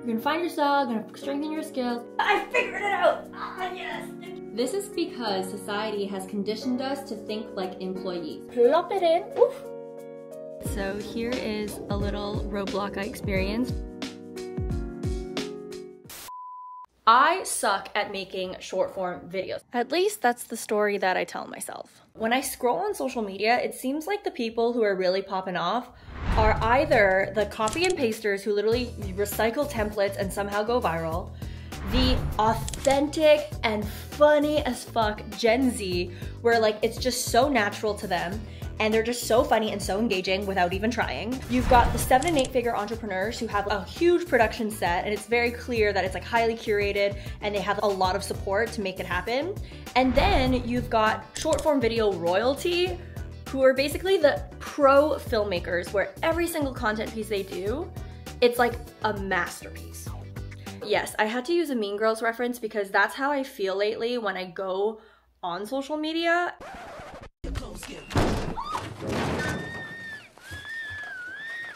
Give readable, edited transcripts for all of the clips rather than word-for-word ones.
You're gonna find your style, you're gonna strengthen your skills. I figured it out! Ah, yes! This is because society has conditioned us to think like employees. Plop it in. Oof. So here is a little roadblock I experienced. I suck at making short form videos. At least that's the story that I tell myself. When I scroll on social media, it seems like the people who are really popping off are either the copy and pasters who literally recycle templates and somehow go viral, the authentic and funny as fuck Gen Z, where like it's just so natural to them and they're just so funny and so engaging without even trying. You've got the 7- and 8-figure entrepreneurs who have a huge production set and it's very clear that it's like highly curated and they have a lot of support to make it happen. And then you've got short form video royalty, who are basically the pro filmmakers where every single content piece they do, it's like a masterpiece. Yes, I had to use a Mean Girls reference because that's how I feel lately when I go on social media.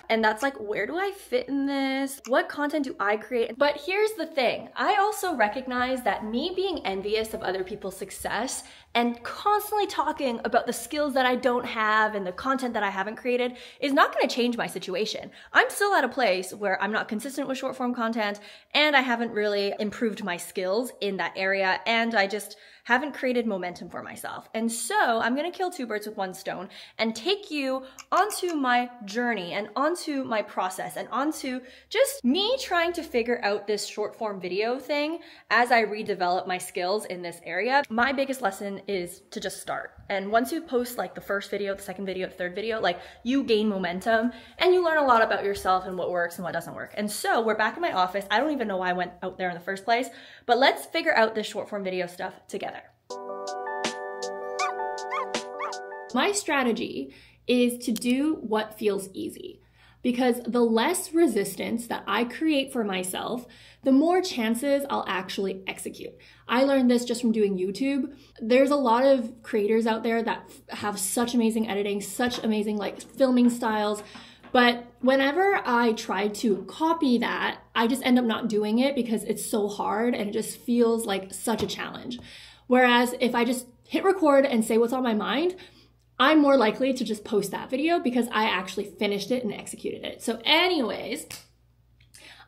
And that's like, where do I fit in this? What content do I create? But here's the thing. I also recognize that me being envious of other people's success and constantly talking about the skills that I don't have and the content that I haven't created is not gonna change my situation. I'm still at a place where I'm not consistent with short form content and I haven't really improved my skills in that area and I just haven't created momentum for myself. And so I'm gonna kill two birds with one stone and take you onto my journey and onto my process and onto just me trying to figure out this short form video thing as I redevelop my skills in this area. My biggest lesson is to just start. And once you post like the first video, the second video, the third video, like you gain momentum and you learn a lot about yourself and what works and what doesn't work. And so we're back in my office. I don't even know why I went out there in the first place, but let's figure out this short form video stuff together. My strategy is to do what feels easy, because the less resistance that I create for myself, the more chances I'll actually execute. I learned this just from doing YouTube. There's a lot of creators out there that have such amazing editing, such amazing like filming styles, but whenever I try to copy that, I just end up not doing it because it's so hard and it just feels like such a challenge. Whereas if I just hit record and say what's on my mind, I'm more likely to just post that video because I actually finished it and executed it. So anyways,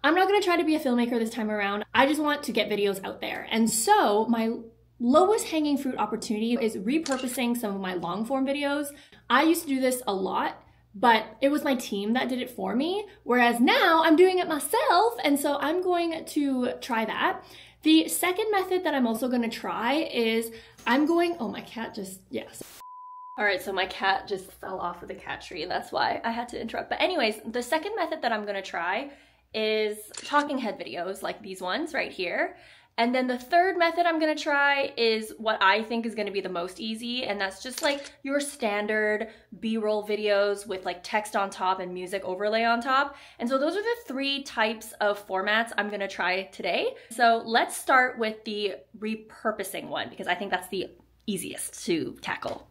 I'm not gonna try to be a filmmaker this time around. I just want to get videos out there. And so my lowest hanging fruit opportunity is repurposing some of my long form videos. I used to do this a lot, but it was my team that did it for me. Whereas now I'm doing it myself. And so I'm going to try that. The second method that I'm also gonna try is oh, my cat just, yes. All right, so my cat just fell off of the cat tree. That's why I had to interrupt. But anyways, the second method that I'm gonna try is talking head videos like these ones right here. And then the third method I'm gonna try is what I think is gonna be the most easy, and that's just like your standard B-roll videos with like text on top and music overlay on top. And so those are the three types of formats I'm gonna try today. So let's start with the repurposing one because I think that's the easiest to tackle.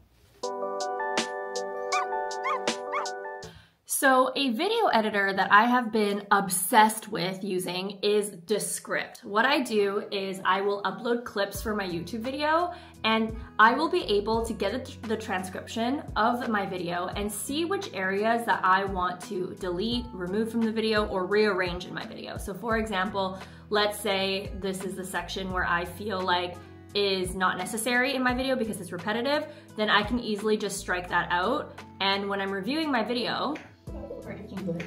So a video editor that I have been obsessed with using is Descript. What I do is I will upload clips for my YouTube video and I will be able to get the transcription of my video and see which areas that I want to delete, remove from the video, or rearrange in my video. So for example, let's say this is the section where I feel like is not necessary in my video because it's repetitive, then I can easily just strike that out. And when I'm reviewing my video,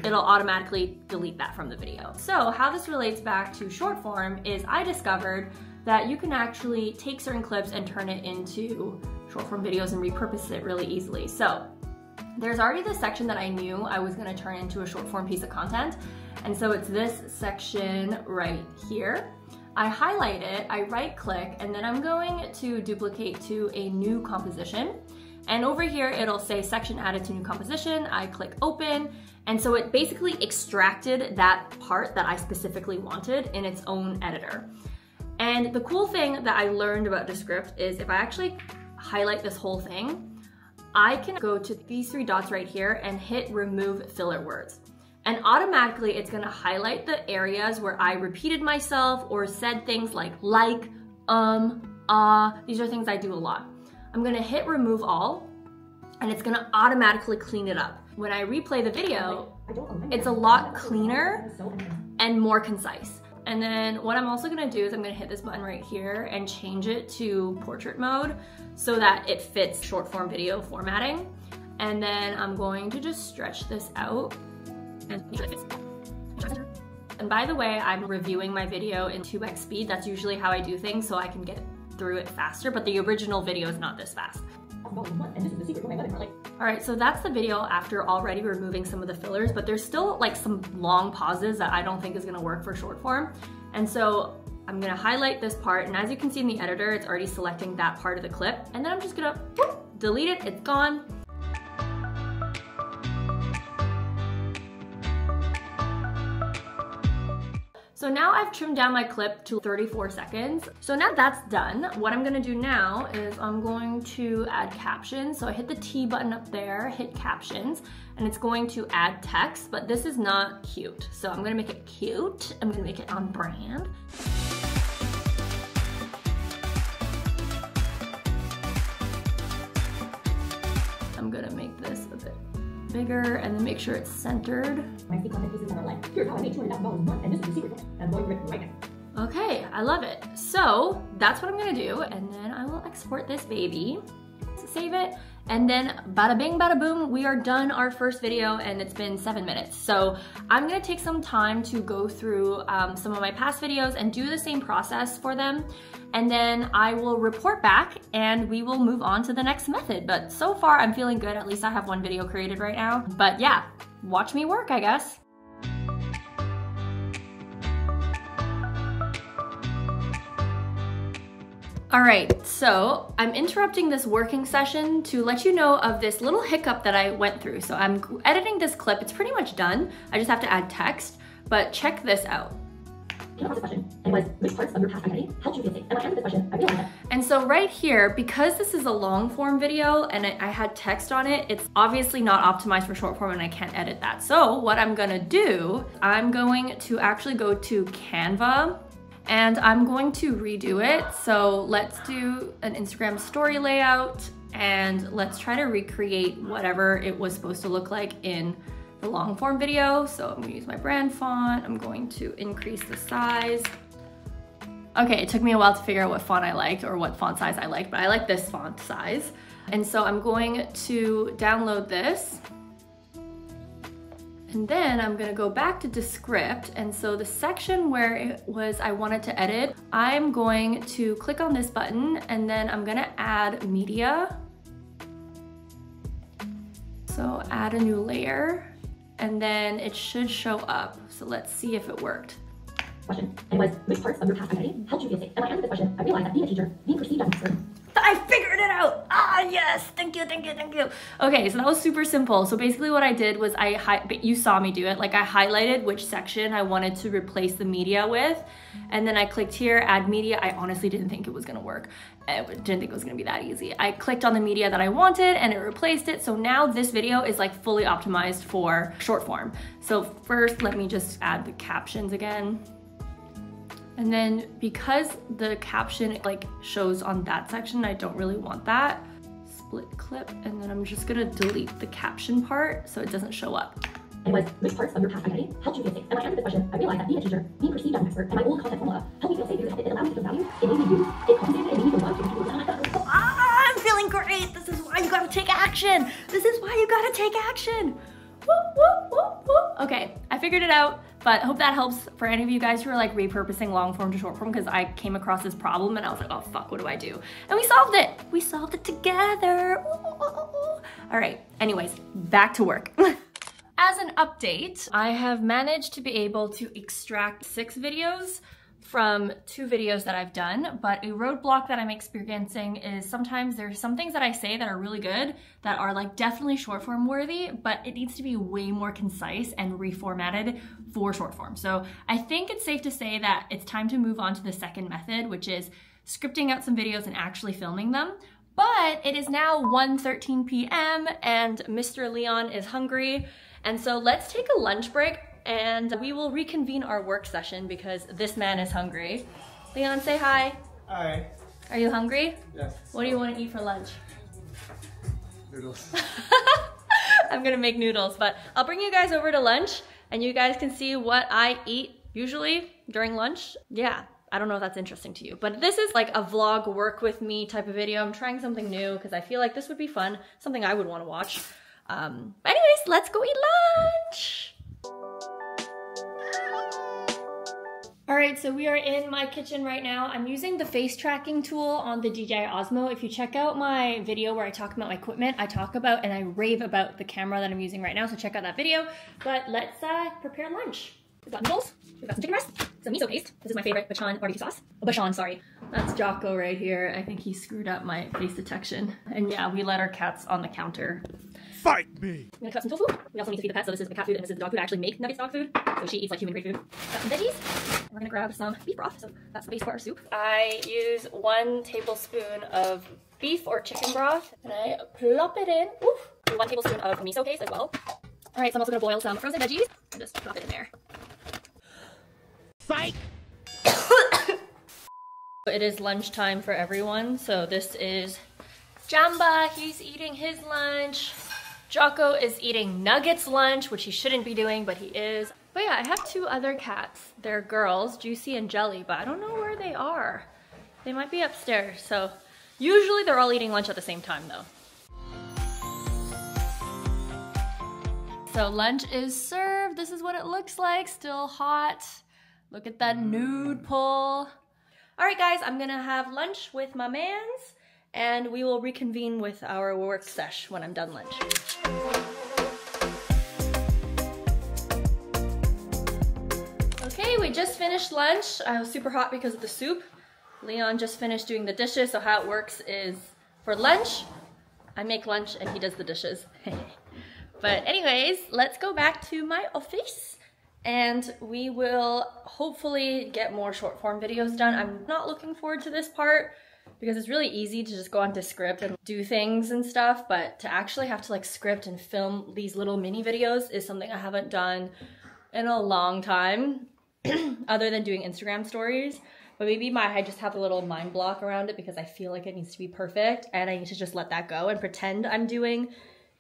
it'll automatically delete that from the video. So how this relates back to short form is I discovered that you can actually take certain clips and turn it into short form videos and repurpose it really easily. So there's already this section that I knew I was gonna turn into a short form piece of content. And so it's this section right here. I highlight it, I right click, and then I'm going to duplicate to a new composition. And over here, it'll say section added to new composition. I click open. And so it basically extracted that part that I specifically wanted in its own editor. And the cool thing that I learned about Descript is if I actually highlight this whole thing, I can go to these three dots right here and hit remove filler words. And automatically it's gonna highlight the areas where I repeated myself or said things like, these are things I do a lot. I'm gonna hit remove all, and it's gonna automatically clean it up. When I replay the video, it's a lot cleaner and more concise. And then what I'm also gonna do is I'm gonna hit this button right here and change it to portrait mode so that it fits short form video formatting. And then I'm going to just stretch this out. And by the way, I'm reviewing my video in 2x speed. That's usually how I do things so I can get through it faster, but the original video is not this fast. All right, so that's the video after already removing some of the fillers, but there's still like some long pauses that I don't think is gonna work for short form. And so I'm gonna highlight this part, and as you can see in the editor, it's already selecting that part of the clip. And then I'm just gonna delete it, it's gone. So now I've trimmed down my clip to 34 seconds. So now that's done. What I'm gonna do now is I'm going to add captions. So I hit the T button up there, hit captions, and it's going to add text, but this is not cute. So I'm gonna make it cute. I'm gonna make it on brand. I'm gonna make this a bit bigger and then make sure it's centered. Okay, I love it. So that's what I'm gonna do, and then I will export this baby, save it, and then bada bing, bada boom, we are done our first video, and it's been 7 minutes. So I'm gonna take some time to go through some of my past videos and do the same process for them. And then I will report back and we will move on to the next method. But so far I'm feeling good. At least I have one video created right now. But yeah, watch me work, I guess. All right, so I'm interrupting this working session to let you know of this little hiccup that I went through. So I'm editing this clip. It's pretty much done. I just have to add text, but check this out. And so right here, because this is a long form video and I had text on it, it's obviously not optimized for short form and I can't edit that. So what I'm gonna do, I'm going to actually go to Canva and I'm going to redo it. So let's do an Instagram story layout and let's try to recreate whatever it was supposed to look like in the long form video. So I'm gonna use my brand font. I'm going to increase the size. Okay, it took me a while to figure out what font I liked or what font size I liked, but I like this font size. And so I'm going to download this. And then I'm gonna go back to Descript. And so the section where it was I wanted to edit, I'm going to click on this button and then I'm gonna add media. So add a new layer. And then it should show up. So let's see if it worked. Question, and was which parts of your past identity helped you feel safe? And when I answered this question, I realized that being a teacher, being perceived as an expert. I figured it out! Ah, yes! Thank you, thank you, thank you. Okay, so that was super simple. So basically what I did was you saw me do it, like I highlighted which section I wanted to replace the media with, and then I clicked here, add media. I honestly didn't think it was gonna work. I didn't think it was gonna be that easy. I clicked on the media that I wanted and it replaced it. So now this video is like fully optimized for short form. So first, let me just add the captions again. And then because the caption like shows on that section, I don't really want that. Split clip, and then I'm just gonna delete the caption part so it doesn't show up. And was which parts of your past identity helped you feel safe? And when I answered this question, I realized that being a teacher, being perceived as an expert, and my old content formula helped me feel safe because it allowed me to feel valued, it made me use, it compensated, and made me feel loved. I'm feeling great. This is why you gotta take action. This is why you gotta take action. Whoop, whoop, whoop, whoop. Okay, I figured it out, but I hope that helps for any of you guys who are like repurposing long form to short form, because I came across this problem and I was like, oh fuck, what do I do? And we solved it. We solved it together. All right, anyways, back to work. As an update, I have managed to be able to extract 6 videos from 2 videos that I've done, but a roadblock that I'm experiencing is sometimes there's some things that I say that are really good that are like definitely short form worthy, but it needs to be way more concise and reformatted for short form. So I think it's safe to say that it's time to move on to the second method, which is scripting out some videos and actually filming them. But it is now 1:13 p.m. and Mr. Leon is hungry. And so let's take a lunch break and we will reconvene our work session because this man is hungry. Leon, say hi. Hi. Are you hungry? Yes. What do you want to eat for lunch? Noodles. I'm gonna make noodles, but I'll bring you guys over to lunch and you guys can see what I eat usually during lunch. Yeah, I don't know if that's interesting to you, but this is like a vlog work with me type of video. I'm trying something new because I feel like this would be fun, something I would want to watch. Anyways, let's go eat lunch. All right, so we are in my kitchen right now. I'm using the face tracking tool on the DJI Osmo. If you check out my video where I talk about my equipment, I talk about and I rave about the camera that I'm using right now, so check out that video. But let's prepare lunch. We've got noodles, we've got some chicken breast, some miso paste. This is my favorite Bachan barbecue sauce. Oh, Bachan, sorry. That's Jocko right here. I think he screwed up my face detection. And yeah, we let our cats on the counter. Fight me! I'm gonna cut some tofu. We also need to feed the pets, so this is the cat food and this is the dog food. I actually make Nugget's dog food, so she eats like human grade food. Got some veggies. We're gonna grab some beef broth, so that's the base for our soup. I use 1 tablespoon of beef or chicken broth, and I plop it in. Oof. 1 tablespoon of miso paste as well. All right, so I'm also gonna boil some frozen veggies and just drop it in there. Fight! It is lunchtime for everyone, so this is Jamba. He's eating his lunch. Jocko is eating Nugget's lunch, which he shouldn't be doing, but he is. But yeah, I have 2 other cats. They're girls, Juicy and Jelly, but I don't know where they are. They might be upstairs, so usually they're all eating lunch at the same time though. So lunch is served. This is what it looks like, still hot. Look at that nude pull. All right guys, I'm gonna have lunch with my mans and we will reconvene with our work sesh when I'm done lunch. Okay, we just finished lunch. I was super hot because of the soup. Leon just finished doing the dishes, so how it works is for lunch, I make lunch and he does the dishes. But anyways, let's go back to my office and we will hopefully get more short form videos done. I'm not looking forward to this part because it's really easy to just go on Descript and do things and stuff, but to actually have to like script and film these little mini videos is something I haven't done in a long time other than doing Instagram stories. But maybe I just have a little mind block around it because I feel like it needs to be perfect and I need to just let that go and pretend I'm doing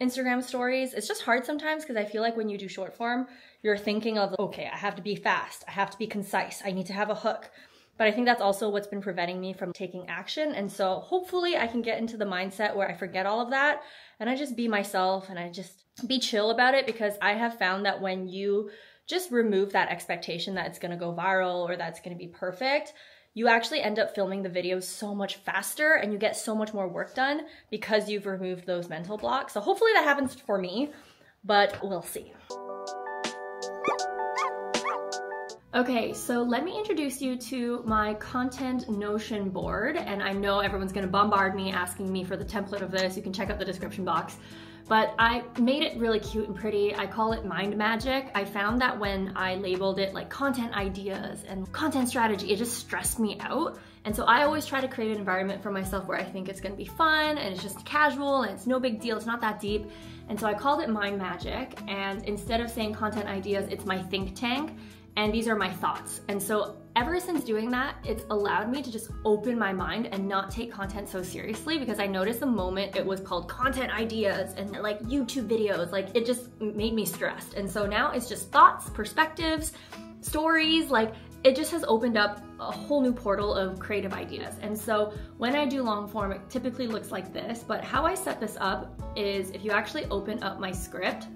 Instagram stories. It's just hard sometimes because I feel like when you do short form, you're thinking of, okay, I have to be fast, I have to be concise, I need to have a hook. But I think that's also what's been preventing me from taking action. And so hopefully I can get into the mindset where I forget all of that and I just be myself and I just be chill about it, because I have found that when you just remove that expectation that it's gonna go viral or that's gonna be perfect, you actually end up filming the videos so much faster and you get so much more work done because you've removed those mental blocks. So hopefully that happens for me, but we'll see. Okay, so let me introduce you to my content Notion board, and I know everyone's gonna bombard me asking me for the template of this. You can check out the description box, but I made it really cute and pretty. I call it Mind Magic. I found that when I labeled it like content ideas and content strategy, it just stressed me out. And so I always try to create an environment for myself where I think it's gonna be fun and it's just casual and it's no big deal, it's not that deep. And so I called it Mind Magic, and instead of saying content ideas, it's my think tank. And these are my thoughts. And so ever since doing that, it's allowed me to just open my mind and not take content so seriously, because I noticed the moment it was called content ideas and like YouTube videos, like it just made me stressed. And so now it's just thoughts, perspectives, stories, like it just has opened up a whole new portal of creative ideas. And so when I do long form, it typically looks like this, but how I set this up is if you actually open up my script,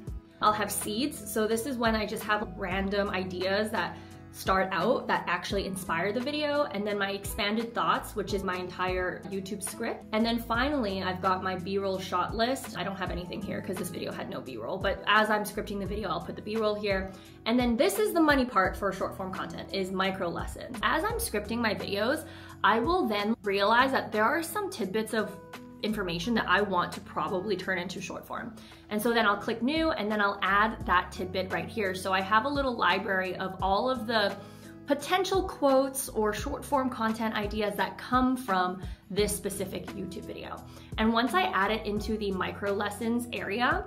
I'll have seeds. So this is when I just have random ideas that start out that actually inspire the video, and then my expanded thoughts, which is my entire YouTube script. And then finally, I've got my B-roll shot list. I don't have anything here because this video had no B-roll, but as I'm scripting the video, I'll put the B-roll here. And then this is the money part for short form content, is micro lessons. As I'm scripting my videos, I will then realize that there are some tidbits of information that I want to probably turn into short form. And so then I'll click new and then I'll add that tidbit right here. So I have a little library of all of the potential quotes or short form content ideas that come from this specific YouTube video. And once I add it into the micro lessons area,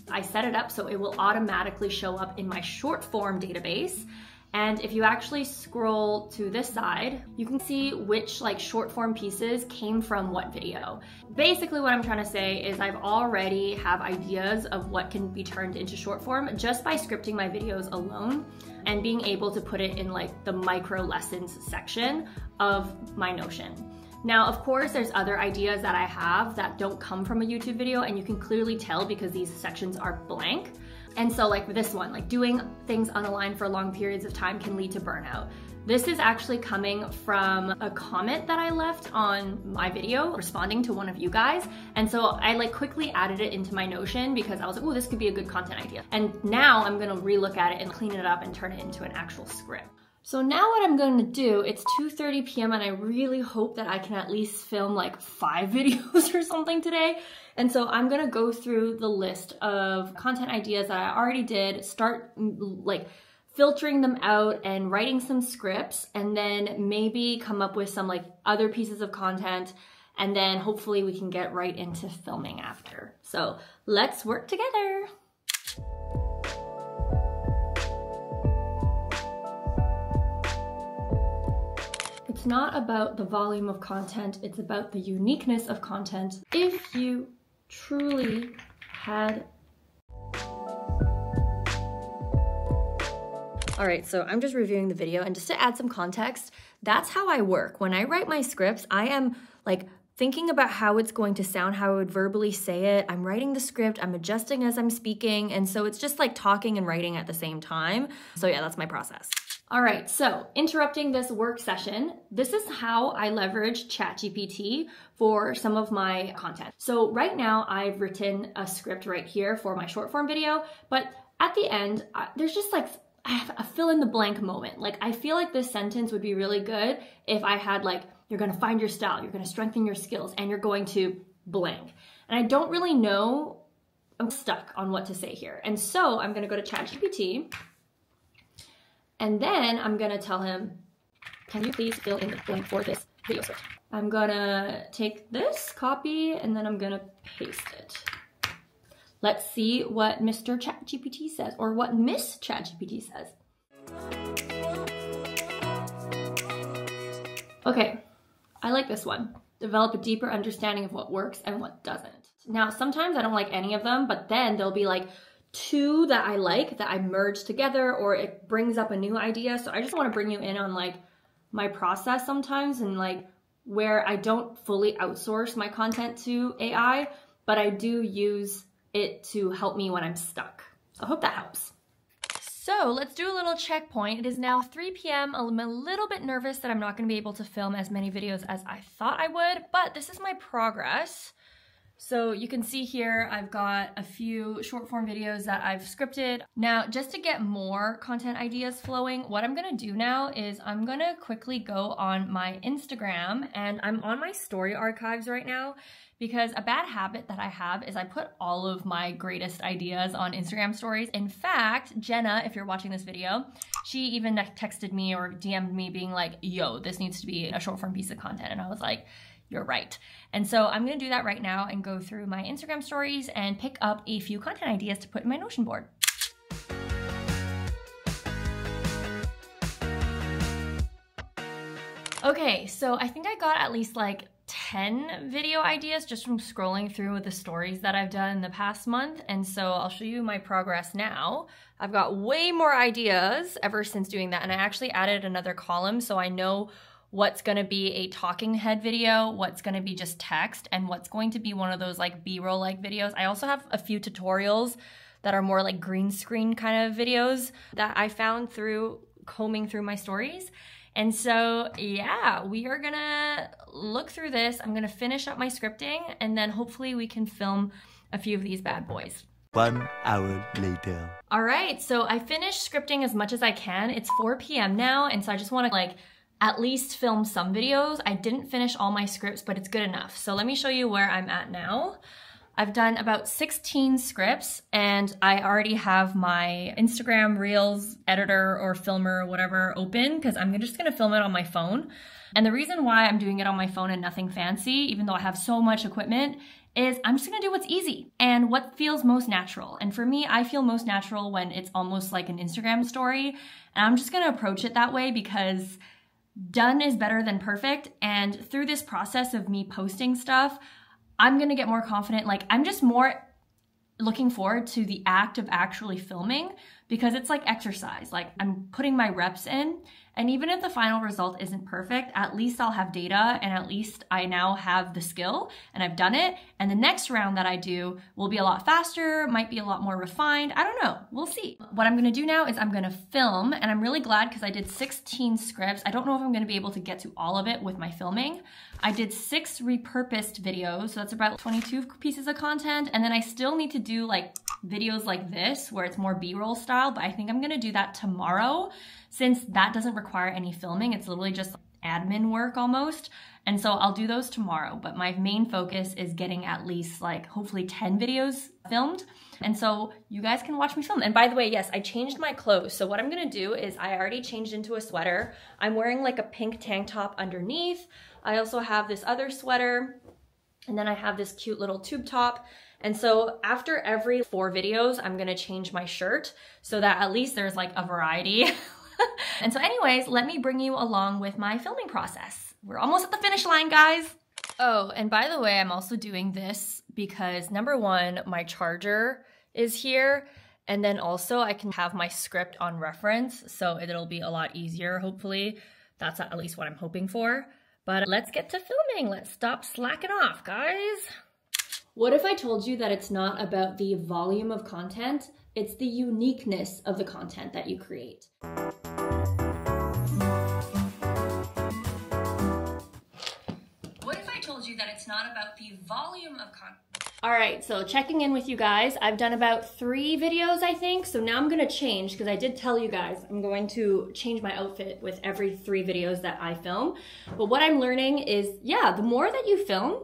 I set it up so it will automatically show up in my short form database. And if you actually scroll to this side, you can see which like short form pieces came from what video. Basically what I'm trying to say is I've already have ideas of what can be turned into short form just by scripting my videos alone and being able to put it in like the micro lessons section of my Notion. Now, of course, there's other ideas that I have that don't come from a YouTube video, and you can clearly tell because these sections are blank. And so like this one, like doing things unaligned for long periods of time can lead to burnout. This is actually coming from a comment that I left on my video responding to one of you guys. And so I like quickly added it into my Notion because I was like, oh, this could be a good content idea. And now I'm gonna relook at it and clean it up and turn it into an actual script. So now what I'm going to do, it's 2:30 p.m. and I really hope that I can at least film like 5 videos or something today. And so I'm going to go through the list of content ideas that I already did, start like filtering them out and writing some scripts, and then maybe come up with some like other pieces of content, and then hopefully we can get right into filming after. So let's work together. It's not about the volume of content, it's about the uniqueness of content. If you truly had... All right, so I'm just reviewing the video, and just to add some context, that's how I work. When I write my scripts, I am like thinking about how it's going to sound, how I would verbally say it. I'm writing the script, I'm adjusting as I'm speaking, and so it's just like talking and writing at the same time. So yeah, that's my process. All right, so interrupting this work session, this is how I leverage ChatGPT for some of my content. So right now I've written a script right here for my short form video, but at the end, there's just like, I have a fill in the blank moment. Like I feel like this sentence would be really good if I had like, you're gonna find your style, you're gonna strengthen your skills, and you're going to blank. And I don't really know, I'm stuck on what to say here. And so I'm gonna go to ChatGPT, and then I'm gonna tell him, can you please fill in the blank for this video script? I'm gonna take this copy and then I'm gonna paste it. Let's see what Mr. ChatGPT says, or what Miss ChatGPT says. Okay, I like this one. Develop a deeper understanding of what works and what doesn't. Now, sometimes I don't like any of them, but then there'll be like 2 that I like that I merge together, or it brings up a new idea. So I just want to bring you in on like my process sometimes, and like where I don't fully outsource my content to AI, but I do use it to help me when I'm stuck. So I hope that helps. So let's do a little checkpoint. It is now 3 p.m. I'm a little bit nervous that I'm not going to be able to film as many videos as I thought I would, but this is my progress. So you can see here, I've got a few short form videos that I've scripted. Now, just to get more content ideas flowing, what I'm gonna do now is I'm gonna quickly go on my Instagram, and I'm on my story archives right now, because a bad habit that I have is I put all of my greatest ideas on Instagram stories. In fact, Jenna, if you're watching this video, she even texted me or DM'd me being like, yo, this needs to be a short form piece of content. And I was like, you're right. And so I'm gonna do that right now and go through my Instagram stories and pick up a few content ideas to put in my Notion board. Okay, so I think I got at least like 10 video ideas just from scrolling through the stories that I've done in the past month. And so I'll show you my progress now. I've got way more ideas ever since doing that. And I actually added another column so I know what's gonna be a talking head video, what's gonna be just text, and what's going to be one of those like B-roll like videos. I also have a few tutorials that are more like green screen kind of videos that I found through combing through my stories. And so, yeah, we are gonna look through this. I'm gonna finish up my scripting, and then hopefully we can film a few of these bad boys. 1 hour later. All right, so I finished scripting as much as I can. It's 4 p.m. now, and so I just wanna like at least film some videos. I didn't finish all my scripts, but it's good enough. So let me show you where I'm at now. I've done about 16 scripts, and I already have my Instagram Reels editor or filmer or whatever open, because I'm just gonna film it on my phone. And the reason why I'm doing it on my phone and nothing fancy, even though I have so much equipment, is I'm just gonna do what's easy and what feels most natural. And for me, I feel most natural when it's almost like an Instagram story. And I'm just gonna approach it that way because done is better than perfect. And through this process of me posting stuff, I'm gonna get more confident. Like, I'm just more looking forward to the act of actually filming because it's like exercise. Like, I'm putting my reps in, and even if the final result isn't perfect, at least I'll have data, and at least I now have the skill and I've done it. And the next round that I do will be a lot faster, might be a lot more refined. I don't know, we'll see. What I'm gonna do now is I'm gonna film, and I'm really glad because I did 16 scripts. I don't know if I'm gonna be able to get to all of it with my filming. I did 6 repurposed videos, so that's about 22 pieces of content. And then I still need to do like videos like this where it's more B-roll style, but I think I'm gonna do that tomorrow since that doesn't require any filming. It's literally just admin work almost. And so I'll do those tomorrow, but my main focus is getting at least like hopefully 10 videos filmed. And so you guys can watch me film. And by the way, yes, I changed my clothes. So what I'm gonna do is I already changed into a sweater. I'm wearing like a pink tank top underneath. I also have this other sweater, and then I have this cute little tube top. And so after every 4 videos, I'm gonna change my shirt so that at least there's like a variety. And so anyways, let me bring you along with my filming process. We're almost at the finish line, guys. Oh, and by the way, I'm also doing this because number one, my charger is here. And then also I can have my script on reference. So it'll be a lot easier, hopefully. That's at least what I'm hoping for. But let's get to filming. Let's stop slacking off, guys. What if I told you that it's not about the volume of content, it's the uniqueness of the content that you create? What if I told you that it's not about the volume of content? All right, so checking in with you guys. I've done about 3 videos, I think. So now I'm gonna change because I did tell you guys I'm going to change my outfit with every 3 videos that I film. But what I'm learning is, yeah, the more that you film,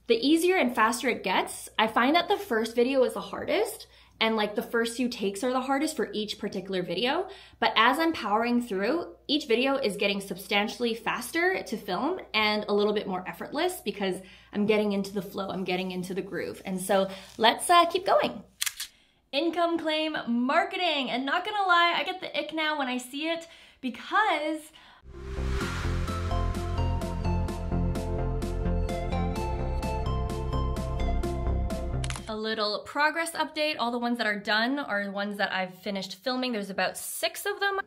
the easier and faster it gets. I find that the first video is the hardest, and like the first few takes are the hardest for each particular video. But as I'm powering through, each video is getting substantially faster to film and a little bit more effortless because I'm getting into the flow, I'm getting into the groove. And so let's keep going. Income claim marketing. And not gonna lie, I get the ick now when I see it because a little progress update. All the ones that are done are the ones that I've finished filming. There's about 6 of them.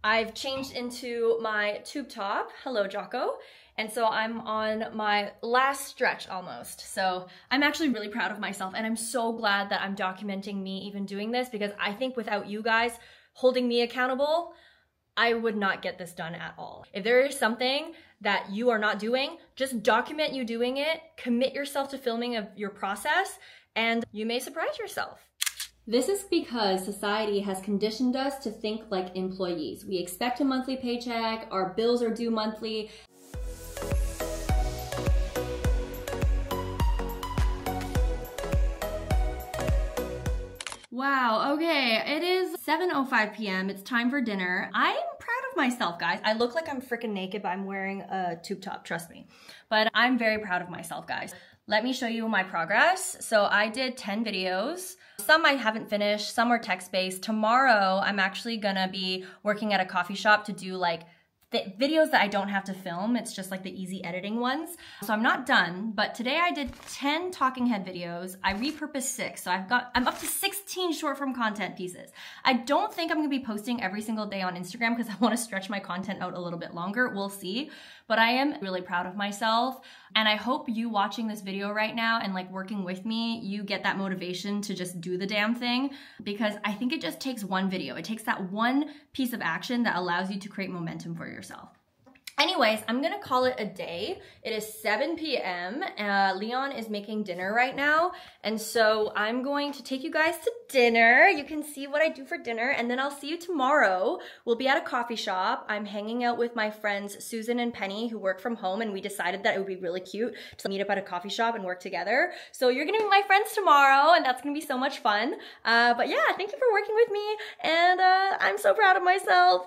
I've changed into my tube top. Hello, Jocko. And so I'm on my last stretch almost. So I'm actually really proud of myself, and I'm so glad that I'm documenting me even doing this because I think without you guys holding me accountable, I would not get this done at all. If there is something that you are not doing, just document you doing it, commit yourself to filming of your process, and you may surprise yourself. This is because society has conditioned us to think like employees. We expect a monthly paycheck, our bills are due monthly. Wow, okay, it is 7:05 p.m. It's time for dinner. I'm proud of myself, guys. I look like I'm freaking naked, but I'm wearing a tube top, trust me. But I'm very proud of myself, guys. Let me show you my progress. So I did 10 videos. Some I haven't finished, some are text-based. Tomorrow, I'm actually gonna be working at a coffee shop to do like the videos that I don't have to film. It's just like the easy editing ones. So I'm not done, but today I did 10 talking head videos. I repurposed 6, so I'm up to 16 short form content pieces. I don't think I'm gonna be posting every single day on Instagram because I wanna stretch my content out a little bit longer. We'll see, but I am really proud of myself. And I hope you watching this video right now and like working with me, you get that motivation to just do the damn thing, because I think it just takes one video. It takes that one piece of action that allows you to create momentum for yourself. Anyways, I'm gonna call it a day. It is 7 p.m. Leon is making dinner right now. And so I'm going to take you guys to dinner. You can see what I do for dinner, and then I'll see you tomorrow. We'll be at a coffee shop. I'm hanging out with my friends Susan and Penny, who work from home, and we decided that it would be really cute to meet up at a coffee shop and work together. So you're gonna be my friends tomorrow, and that's gonna be so much fun. But yeah, thank you for working with me, and I'm so proud of myself.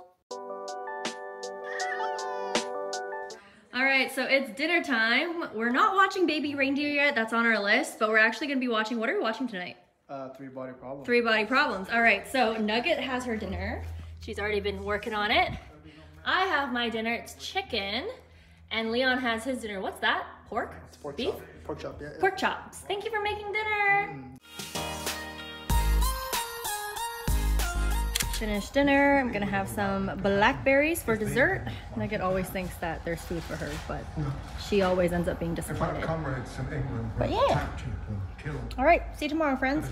All right, right, so it's dinner time. We're not watching Baby Reindeer yet, that's on our list, but we're actually gonna be watching, what are we watching tonight? 3 Body Problems. 3 Body Problems. All right, so Nugget has her dinner. She's already been working on it. I have my dinner, it's chicken. And Leon has his dinner. What's that? Pork? It's pork Beef? chop. Pork chop, yeah. Pork chops. Thank you for making dinner. Finished dinner. I'm gonna have some blackberries for dessert. Nugget always thinks that there's food for her, but she always ends up being disappointed. Comrades in England But yeah. captured and killed. All right, see you tomorrow, friends.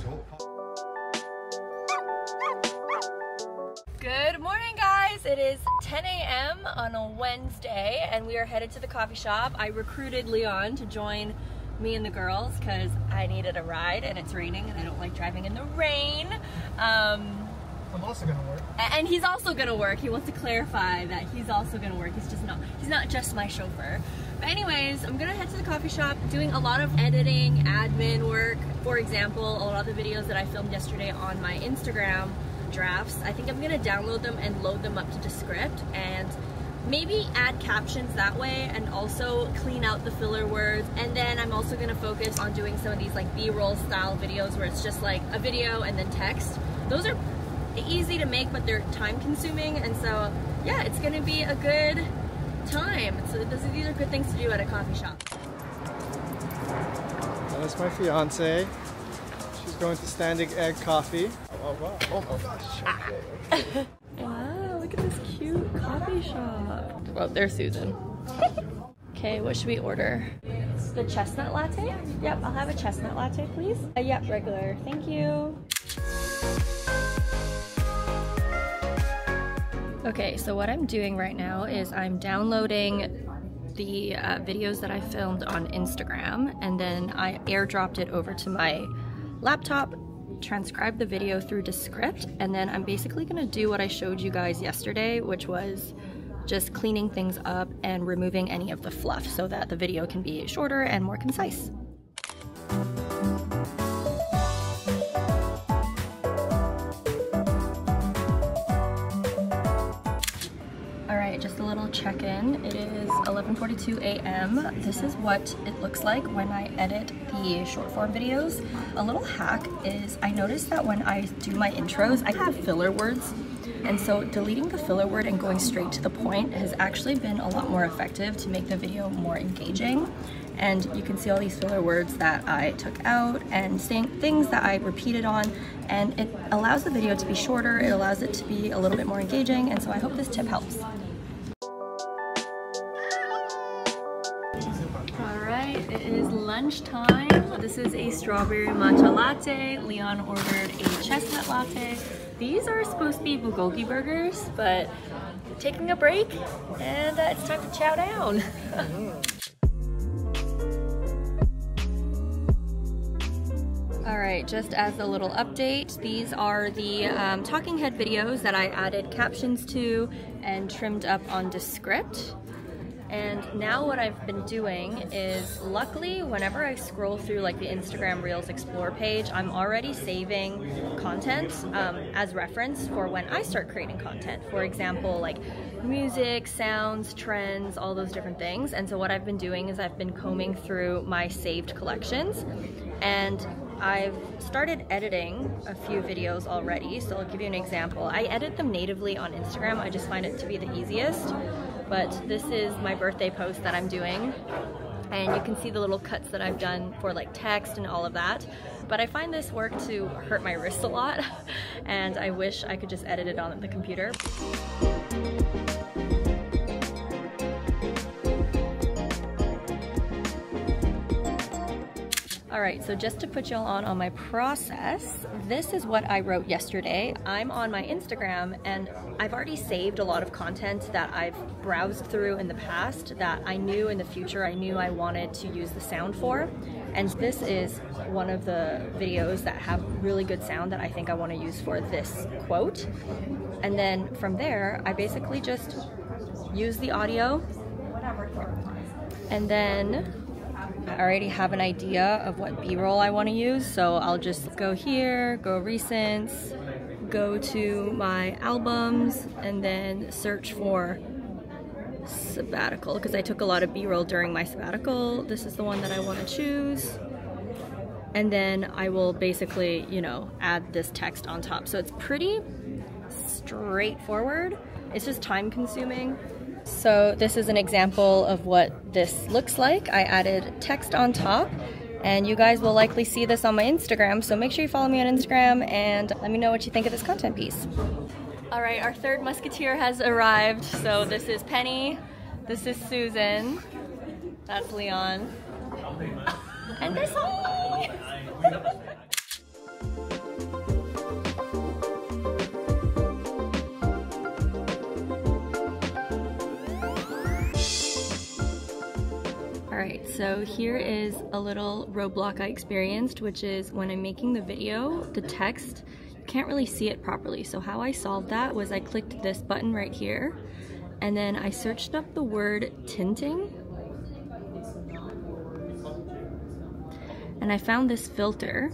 Good morning, guys. It is 10 a.m. on a Wednesday, and we are headed to the coffee shop. I recruited Leon to join me and the girls because I needed a ride, and it's raining, and I don't like driving in the rain. I'm also gonna work. And he's also gonna work. He wants to clarify that he's also gonna work. He's not just my chauffeur. But anyways, I'm gonna head to the coffee shop, doing a lot of editing, admin work. For example, a lot of the videos that I filmed yesterday on my Instagram drafts, I think I'm gonna download them and load them up to Descript and maybe add captions that way, and also clean out the filler words. And then I'm also gonna focus on doing some of these like B-roll style videos where it's just like a video and then text. Those are easy to make, but they're time consuming, and so yeah, it's gonna be a good time. So these are good things to do at a coffee shop. That's my fiance. She's going to Standing Egg Coffee. Oh wow. Oh my gosh. Wow, look at this cute coffee shop. Oh, there's Susan. Okay, what should we order? The chestnut latte? Yep, I'll have a chestnut latte, please. Yep, regular. Thank you. Okay, so what I'm doing right now is I'm downloading the videos that I filmed on Instagram, and then I airdropped it over to my laptop, transcribed the video through Descript, and then I'm basically gonna do what I showed you guys yesterday, which was just cleaning things up and removing any of the fluff so that the video can be shorter and more concise. Just a little check-in. It is 11:42 a.m. This is what it looks like when I edit the short form videos. A little hack is I noticed that when I do my intros, I have filler words. And so deleting the filler word and going straight to the point has actually been a lot more effective to make the video more engaging. And you can see all these filler words that I took out and saying things that I repeated on, and it allows the video to be shorter, it allows it to be a little bit more engaging, and so I hope this tip helps. It is lunchtime. This is a strawberry matcha latte. Leon ordered a chestnut latte. These are supposed to be bulgogi burgers, but we're taking a break and it's time to chow down. All right, just as a little update, these are the talking head videos that I added captions to and trimmed up on Descript. And now what I've been doing is, luckily, whenever I scroll through like the Instagram Reels Explore page, I'm already saving content as reference for when I start creating content. For example, like music, sounds, trends, all those different things. And so what I've been doing is I've been combing through my saved collections, and I've started editing a few videos already. So I'll give you an example. I edit them natively on Instagram. I just find it to be the easiest. But this is my birthday post that I'm doing, and you can see the little cuts that I've done for like text and all of that. But I find this work to hurt my wrist a lot, and I wish I could just edit it on the computer. Alright, so just to put y'all on my process, this is what I wrote yesterday. I'm on my Instagram, and I've already saved a lot of content that I've browsed through in the past that I knew in the future I wanted to use the sound for. And this is one of the videos that have really good sound that I think I want to use for this quote. And then from there, I basically just use the audio, and then I already have an idea of what B-roll I want to use, so I'll just go here, go recents, go to my albums, and then search for sabbatical because I took a lot of B-roll during my sabbatical. This is the one that I want to choose. And then I will basically, you know, add this text on top. So it's pretty straightforward. It's just time consuming. So this is an example of what this looks like. I added text on top, and you guys will likely see this on my Instagram. So make sure you follow me on Instagram and let me know what you think of this content piece. All right, our third musketeer has arrived. So this is Penny, this is Susan, that's Leon, and this one. Alright, so here is a little roadblock I experienced, which is when I'm making the video, the text, you can't really see it properly. So how I solved that was I clicked this button right here, and then I searched up the word tinting, and I found this filter.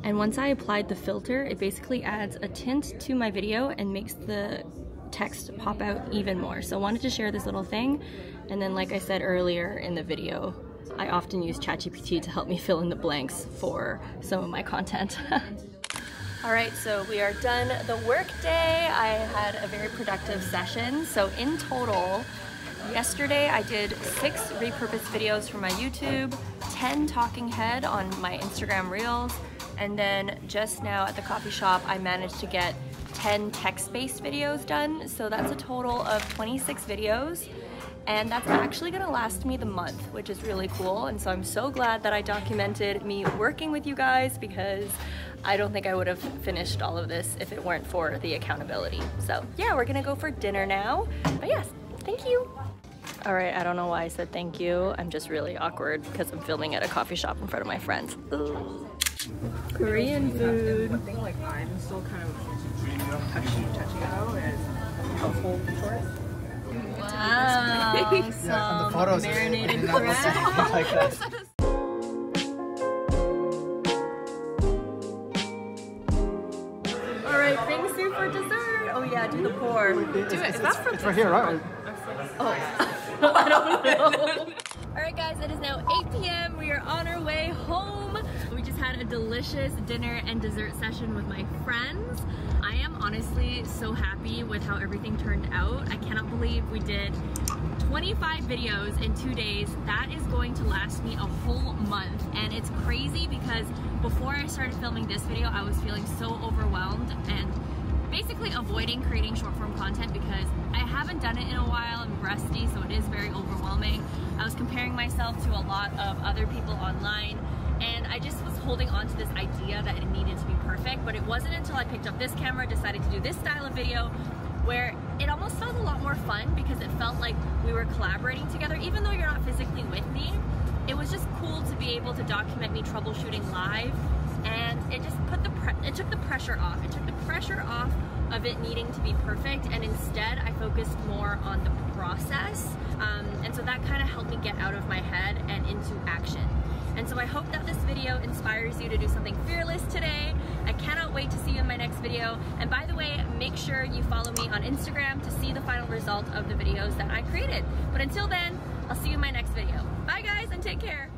And once I applied the filter, it basically adds a tint to my video and makes the text pop out even more. So I wanted to share this little thing. And then, like I said earlier in the video, I often use ChatGPT to help me fill in the blanks for some of my content. All right, so we are done the work day. I had a very productive session. So in total, yesterday I did 6 repurposed videos for my YouTube, 10 talking head on my Instagram Reels, and then just now at the coffee shop I managed to get 10 text-based videos done. So that's a total of 26 videos. And that's actually gonna last me the month, which is really cool. And so I'm so glad that I documented me working with you guys, because I don't think I would have finished all of this if it weren't for the accountability. So yeah, we're gonna go for dinner now. But yes, thank you. All right, I don't know why I said thank you. I'm just really awkward because I'm filming at a coffee shop in front of my friends. Ooh. Korean food. One thing like I'm still kind of touchy about is household chores. Wow, Yeah, and the photos marinated are crab. like that. All right, bingsu for dessert. Oh yeah, do the pour. Do it. Is that for It's right here, right? Oh, I don't know. All right, guys, it is now 8 p.m. We are on our way home. We just had a delicious dinner and dessert session with my friends. I am honestly so happy with how everything turned out. I cannot believe we did 25 videos in 2 days. That is going to last me a whole month. And it's crazy because before I started filming this video, I was feeling so overwhelmed and basically avoiding creating short form content because I haven't done it in a while. I'm rusty, so it is very overwhelming. I was comparing myself to a lot of other people online, and I just was holding on to this idea that it needed to be perfect. But it wasn't until I picked up this camera, decided to do this style of video, where it almost felt a lot more fun because it felt like we were collaborating together. Even though you're not physically with me, it was just cool to be able to document me troubleshooting live, and it just put it took the pressure off. It took the pressure off of it needing to be perfect, and instead I focused more on the process. And so that kind of helped me get out of my head and into action. And so I hope that this video inspires you to do something fearless today. I cannot wait to see you in my next video. And by the way, make sure you follow me on Instagram to see the final result of the videos that I created. But until then, I'll see you in my next video. Bye guys, and take care.